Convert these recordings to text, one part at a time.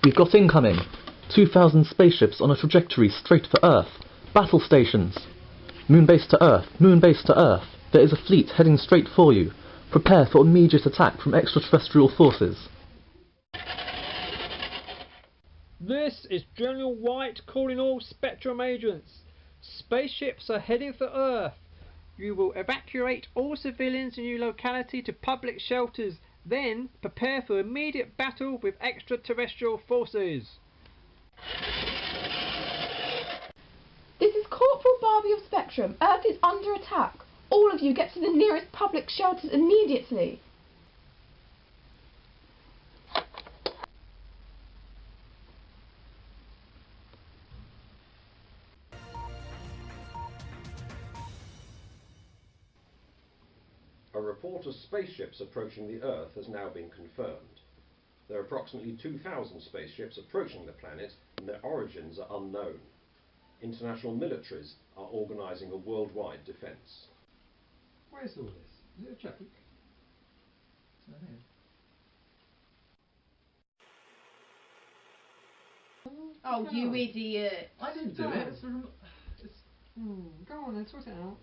We've got incoming. 2,000 spaceships on a trajectory straight for Earth. Battle stations. Moonbase to Earth. Moonbase to Earth. There is a fleet heading straight for you. Prepare for immediate attack from extraterrestrial forces. This is General White calling all Spectrum agents. Spaceships are heading for Earth. You will evacuate all civilians in your locality to public shelters. Then prepare for immediate battle with extraterrestrial forces. This is Corporal Barbie of Spectrum. Earth is under attack. All of you get to the nearest public shelters immediately. A report of spaceships approaching the Earth has now been confirmed. There are approximately 2,000 spaceships approaching the planet, and their origins are unknown. International militaries are organising a worldwide defence. Where's all this? Is it a joke? Oh, you idiot. I didn't do it. Go on then, sort it out.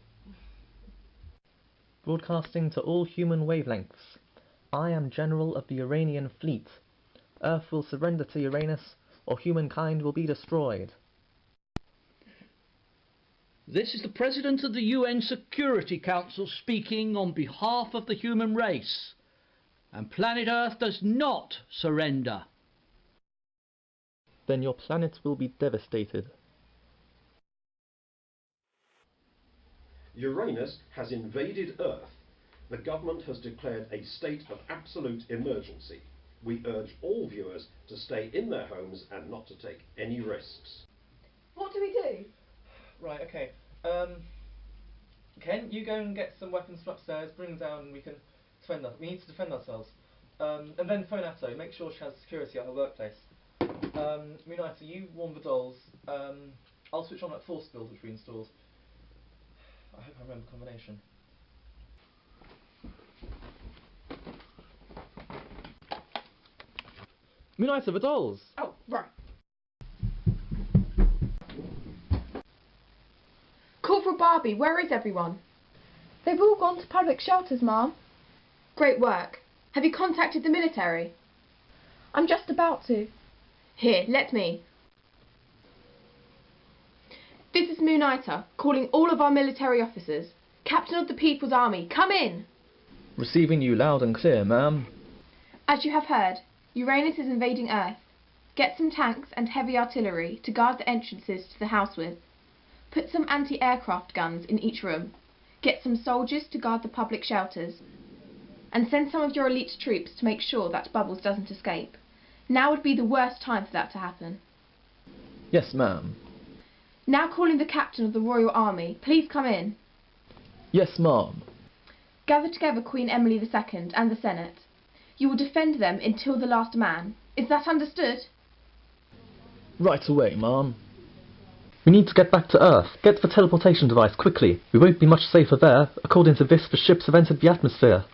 Broadcasting to all human wavelengths. I am General of the Uranian Fleet. Earth will surrender to Uranus, or humankind will be destroyed. This is the President of the UN Security Council speaking on behalf of the human race. And planet Earth does not surrender. Then your planet will be devastated. Uranus has invaded Earth. The government has declared a state of absolute emergency. We urge all viewers to stay in their homes and not to take any risks. What do we do? Right, okay. Ken, you go and get some weapons from upstairs, bring them down and we can defend us. We need to defend ourselves. And then phone Atto, make sure she has security at her workplace. Moonlighter, you warm the dolls. I'll switch on that force field which we installed. I hope I remember the combination. Moonlighter, the dolls! Oh, right. Corporal Barbie, where is everyone? They've all gone to public shelters, Ma'am. Great work. Have you contacted the military? I'm just about to. Here, let me. This is Moonlighter, calling all of our military officers. Captain of the People's Army, come in! Receiving you loud and clear, ma'am. As you have heard, Uranus is invading Earth. Get some tanks and heavy artillery to guard the entrances to the house with. Put some anti-aircraft guns in each room. Get some soldiers to guard the public shelters. And send some of your elite troops to make sure that Bubbles doesn't escape. Now would be the worst time for that to happen. Yes, ma'am. Now calling the captain of the Royal Army, please come in. Yes, ma'am. Gather together Queen Emily II and the Senate. You will defend them until the last man. Is that understood? Right away, ma'am. We need to get back to Earth. Get the teleportation device quickly. We won't be much safer there. According to this, the ships have entered the atmosphere.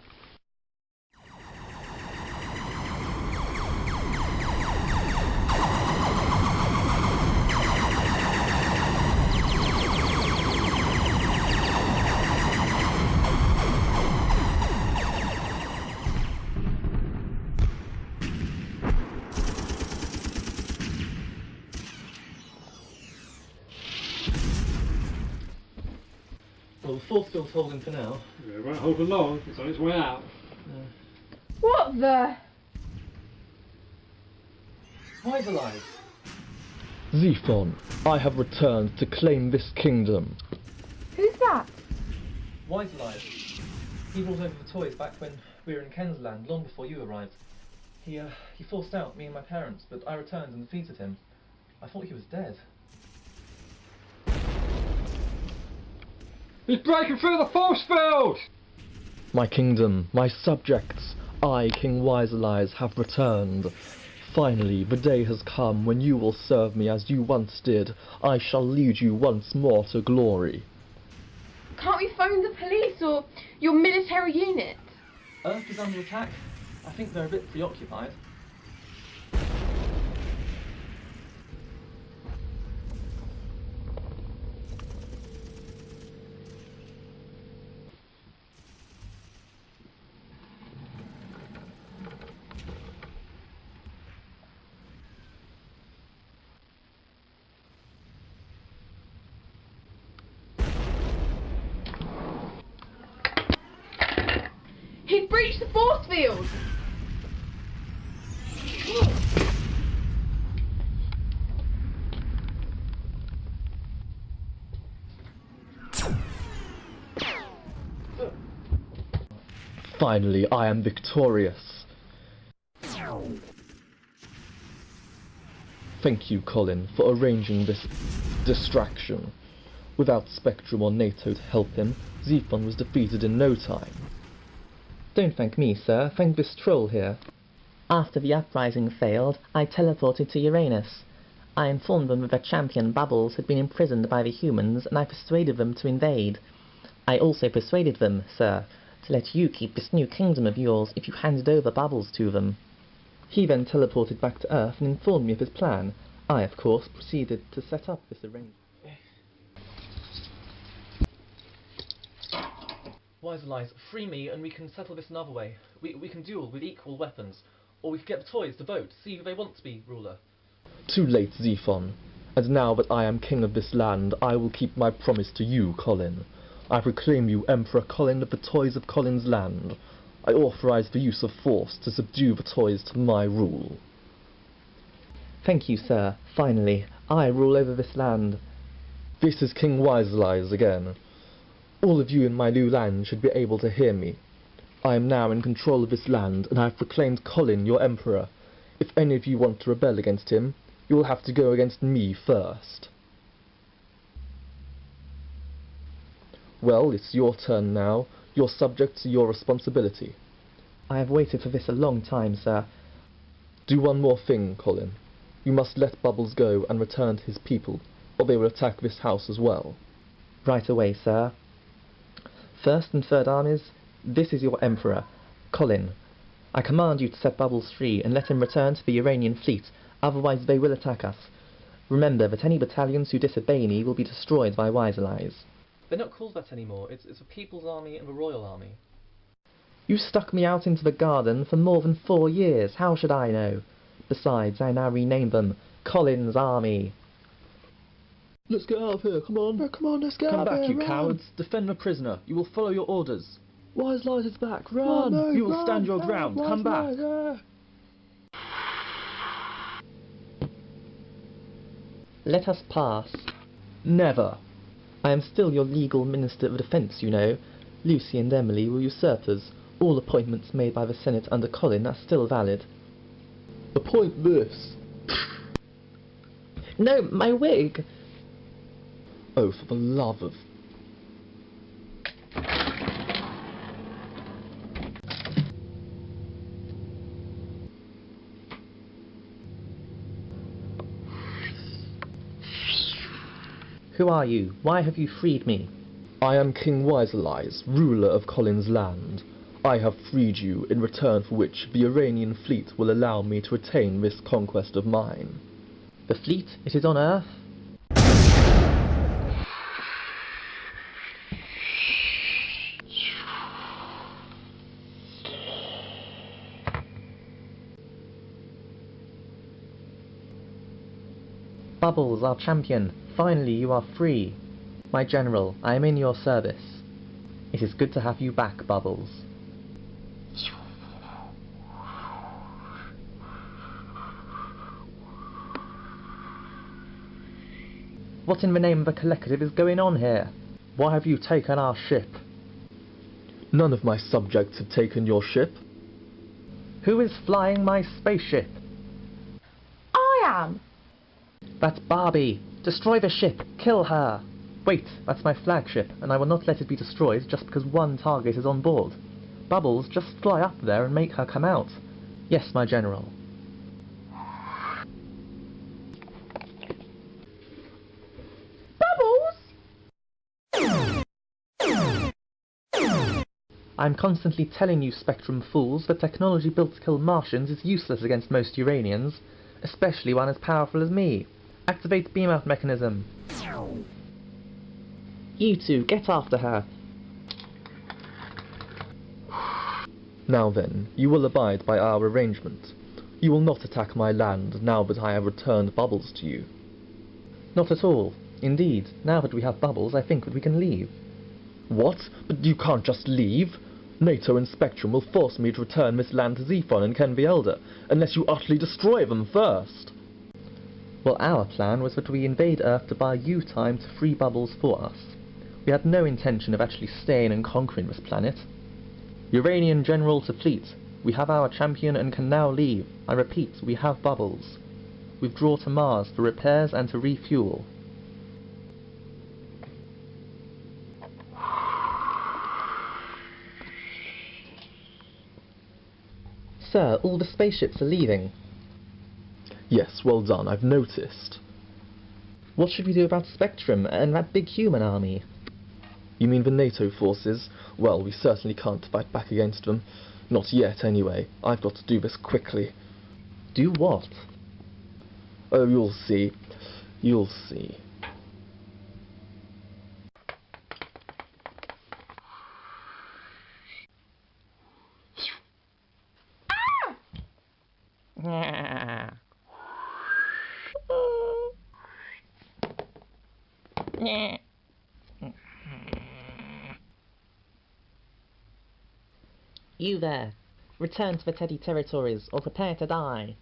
Well, the force field's holding for now. It won't hold for long, it's on its way out. What the? Why the lies? Xeaphon, I have returned to claim this kingdom. Who's that? Why's lies? He brought over the toys back when we were in Ken's land, long before you arrived. He forced out me and my parents, but I returned and defeated him. I thought he was dead. He's breaking through the force field! My kingdom, my subjects, I, King Wiselies, have returned. Finally, the day has come when you will serve me as you once did. I shall lead you once more to glory. Can't we phone the police or your military unit? Earth is under attack. I think they're a bit preoccupied. breached the force field! Finally, I am victorious. Thank you, Colin, for arranging this distraction. Without Spectrum or NATO to help him, Xeaphon was defeated in no time. Don't thank me, sir. Thank this troll here. After the uprising failed, I teleported to Uranus. I informed them that their champion Bubbles had been imprisoned by the humans, and I persuaded them to invade. I also persuaded them, sir, to let you keep this new kingdom of yours if you handed over Bubbles to them. He then teleported back to Earth and informed me of his plan. I, of course, proceeded to set up this arrangement. Wise lies, free me and we can settle this another way. We can duel with equal weapons. Or we can get the toys to vote, see who they want to be ruler. Too late, Xeaphon. And now that I am king of this land, I will keep my promise to you, Colin. I proclaim you Emperor Colin of the Toys of Colin's land. I authorize the use of force to subdue the toys to my rule. Thank you, sir. Finally, I rule over this land. This is King Wiselies again. All of you in my new land should be able to hear me. I am now in control of this land, and I have proclaimed Colin your emperor. If any of you want to rebel against him, you will have to go against me first. Well, it's your turn now. You're subject to your responsibility. I have waited for this a long time, sir. Do one more thing, Colin. You must let Bubbles go and return to his people, or they will attack this house as well. Right away, sir. First and Third Armies, this is your Emperor, Colin. I command you to set Bubbles free and let him return to the Uranian fleet, otherwise they will attack us. Remember that any battalions who disobey me will be destroyed by Wiselies. They're not called that anymore, it's the People's Army and the Royal Army. You stuck me out into the garden for more than 4 years, how should I know? Besides, I now rename them Colin's Army. Let's get out of here, come on. No, come on, let's get Come out of back, here. you Run. cowards. Defend the prisoner. You will follow your orders. Wiselies is back. Run! Run! No, You will run, stand your run, ground. Come back. Wiselies, Let us pass. Never. I am still your legal Minister of Defence, you know. Lucy and Emily were usurpers. All appointments made by the Senate under Colin are still valid. Appoint this. No, my wig! Oh, for the love of... Who are you? Why have you freed me? I am King Wiselies, ruler of Colin's land. I have freed you, in return for which the Uranian fleet will allow me to retain this conquest of mine. The fleet? It is on Earth? Bubbles, our champion, finally you are free. My general, I am in your service. It is good to have you back, Bubbles. What in the name of the collective is going on here? Why have you taken our ship? None of my subjects have taken your ship. Who is flying my spaceship? I am! That's Barbie! Destroy the ship! Kill her! Wait, that's my flagship, and I will not let it be destroyed just because one target is on board. Bubbles, just fly up there and make her come out. Yes, my general. I'm constantly telling you, Spectrum fools, that technology built to kill Martians is useless against most Uranians, especially one as powerful as me. Activate beam-out mechanism. You two, get after her. Now then, you will abide by our arrangement. You will not attack my land now that I have returned Bubbles to you. Not at all. Indeed, now that we have Bubbles, I think that we can leave. What? But you can't just leave. NATO and Spectrum will force me to return this land to Xeaphon and Ken the Elder, unless you utterly destroy them first. Well, our plan was that we invade Earth to buy you time to free Bubbles for us. We had no intention of actually staying and conquering this planet. Uranian General to Fleet, we have our champion and can now leave. I repeat, we have Bubbles. Withdraw to Mars for repairs and to refuel. Sir, all the spaceships are leaving. Yes, well done, I've noticed. What should we do about Spectrum and that big human army? You mean the NATO forces? Well, we certainly can't fight back against them. Not yet, anyway. I've got to do this quickly. Do what? Oh, you'll see. You'll see. You there. Return to the Teddy territories or prepare to die.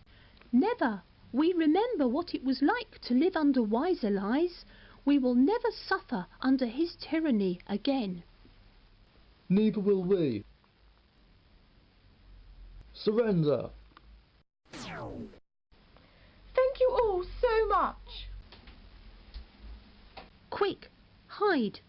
Never. We remember what it was like to live under Wiser Eyes. We will never suffer under his tyranny again. Neither will we. Surrender. Thank you all so much. Quick, hide.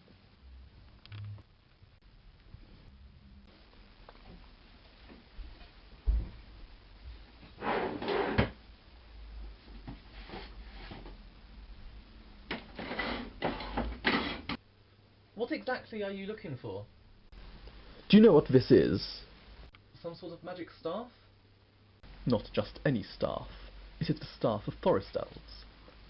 What exactly are you looking for? Do you know what this is? Some sort of magic staff? Not just any staff. It is the staff of forest elves.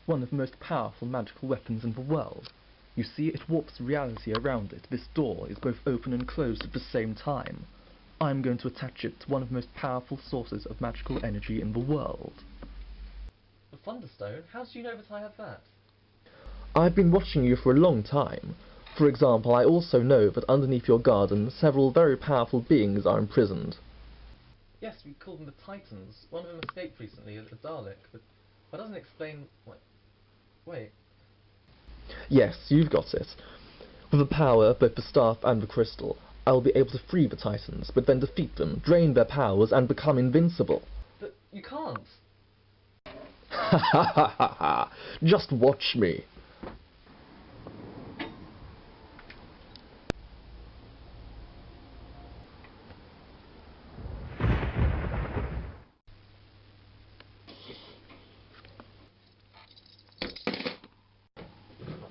One of the most powerful magical weapons in the world. You see, it warps reality around it. This door is both open and closed at the same time. I'm going to attach it to one of the most powerful sources of magical energy in the world. The Thunderstone? How do you know that I have that? I've been watching you for a long time. For example, I also know that underneath your garden, several very powerful beings are imprisoned. Yes, we call them the Titans. One of them escaped recently, a Dalek, but that doesn't explain... Wait. Yes, you've got it. With the power of both the staff and the crystal, I will be able to free the Titans, but then defeat them, drain their powers, and become invincible. But you can't. Ha ha ha ha ha! Just watch me.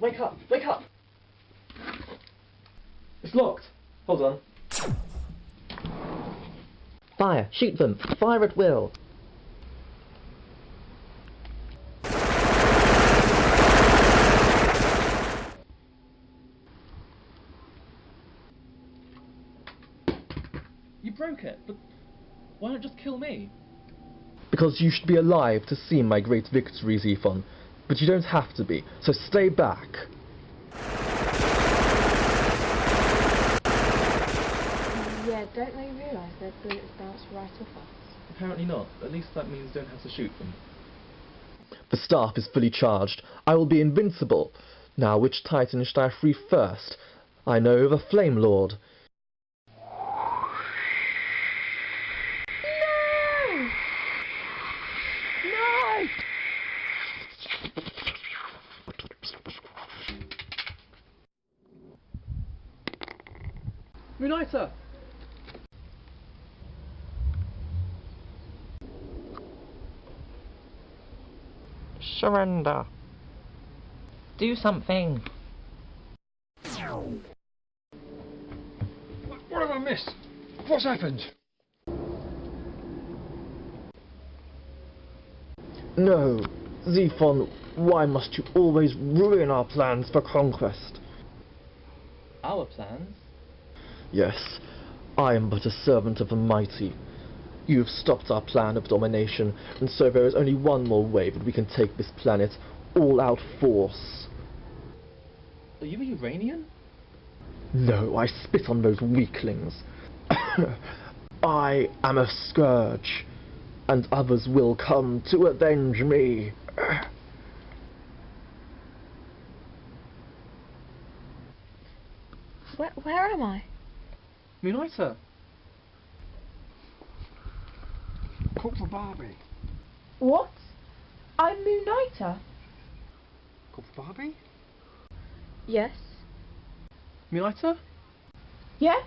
Wake up! Wake up! It's locked. Hold on. Fire! Shoot them! Fire at will! You broke it, but why not just kill me? Because you should be alive to see my great victory, Xeaphon. But you don't have to be, so stay back. Yeah, don't they realise their bullets bounce right off us? Apparently not. At least that means don't have to shoot them. The staff is fully charged. I will be invincible. Now, which Titan should I free first? I know the Flame Lord. Uniter! Surrender. Do something. What have I missed? What's happened? No, Xeaphon, why must you always ruin our plans for conquest? Our plans? Yes, I am but a servant of the mighty. You have stopped our plan of domination, and so there is only one more way that we can take this planet, all-out force. Are you a Uranian? No, I spit on those weaklings. I am a scourge, and others will come to avenge me. Where am I? Moonlighter. Corporal Barbie. What? I'm Moonlighter. Corporal Barbie? Yes. Moonlighter? Yes?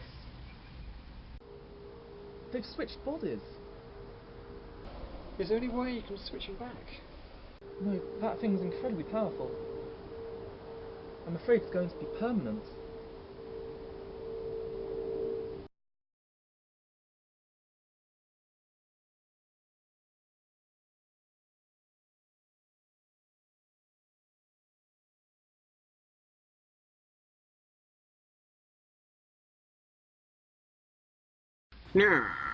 They've switched bodies. Is there any way you can switch him back? No, that thing was incredibly powerful. I'm afraid it's going to be permanent. No.